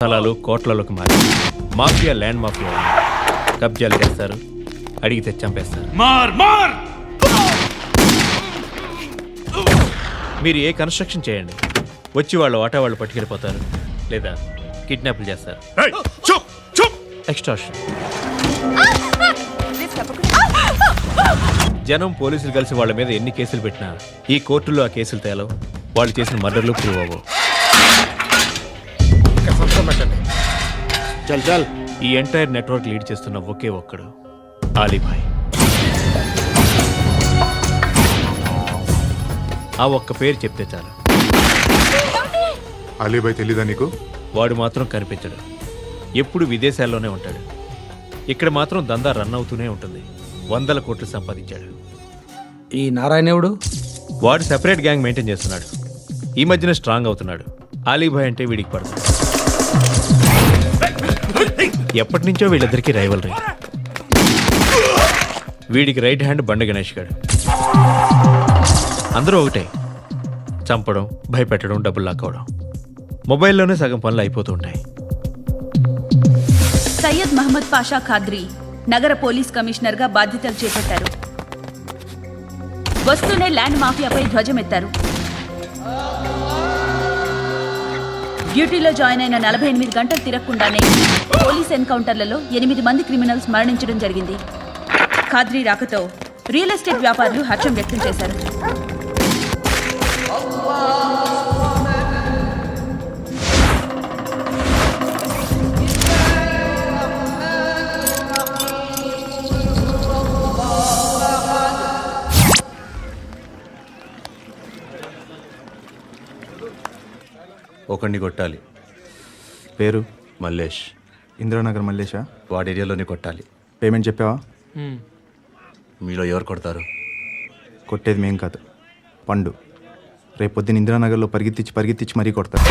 స్థలాలు కోట్లలోకి మారి mafia land mafia కబ్జాలు చేస్తారు, అడిగితే చంపేస్తారు. మీరు ఏ కన్స్ట్రక్షన్ చేయండి, వచ్చి వాళ్ళు వాటా వాళ్ళు పట్టుకెళ్ళిపోతారు, లేదా కిడ్నాప్లు చేస్తారు. ఎక్స్ట్రాషన్. జనం పోలీసులు కలిసి వాళ్ళ మీద ఎన్ని కేసులు పెట్టినా ఈ కోర్టుల్లో ఆ కేసులు తేలవు, వాళ్ళు చేసిన మర్డర్లు ప్రూవ్ అవ్వవు. చల్ చల్. ఈ ఎంటైర్ నెట్వర్క్ లీడ్ చేస్తున్న ఒకే ఒక్కడు ఆలీభాయ్. ఆ ఒక్క పేరు చెప్తే చాలు. అలీబాయ్ తెలీదా నీకు? వాడు మాత్రం కనిపించడు, ఎప్పుడు విదేశాల్లోనే ఉంటాడు. ఇక్కడ మాత్రం దందా రన్ అవుతూనే ఉంటుంది. 100 కోట్లు సంపాదించాడు. ఈ నారాయణవుడు వాడు సెపరేట్ గ్యాంగ్ మెయింటైన్ చేస్తున్నాడు. ఈ మధ్యన స్ట్రాంగ్ అవుతున్నాడు. ఆలీభాయ్ అంటే వీడికి పడదు. ఎప్పటి నుంచో వీళ్ళిద్దరికీ రైవల్రీ. వీడికి రైట్ హ్యాండ్ బండ గణేష్ గాడు. అందరూ ఒకటే, చంపడం, భయపెట్టడం, డబ్బులు లాక్కోవడం. మొబైల్లోనే సగం పనులు అయిపోతూ ఉంటాయి. సయ్యద్ మహమ్మద్ పాషా ఖాద్రీ నగర పోలీస్ కమిషనర్గా బాధ్యతలు చేపట్టారు. వస్తూనే ల్యాండ్ మాఫియాపై ధ్వజమెత్తారు. డ్యూటీలో జాయిన్ అయిన 48 గంటలు తిరగకుండానే పోలీస్ ఎన్కౌంటర్లలో 8 మంది క్రిమినల్స్ మరణించడం జరిగింది. ఖాద్రీ రాకతో రియల్ ఎస్టేట్ వ్యాపారులు హర్షం వ్యక్తం చేశారు. ఒకడిని కొట్టాలి. పేరు? మల్లేష్. ఇందిరానగర్ మల్లేషా? వాడి ఏరియాలోనే కొట్టాలి. పేమెంట్ చెప్పావా? మీలో ఎవరు కొడతారు? కొట్టేది మేం కాదు, పండు. రేపు పొద్దున్న ఇందిరానగర్లో పరిగెత్తించి మరీ కొడతారు.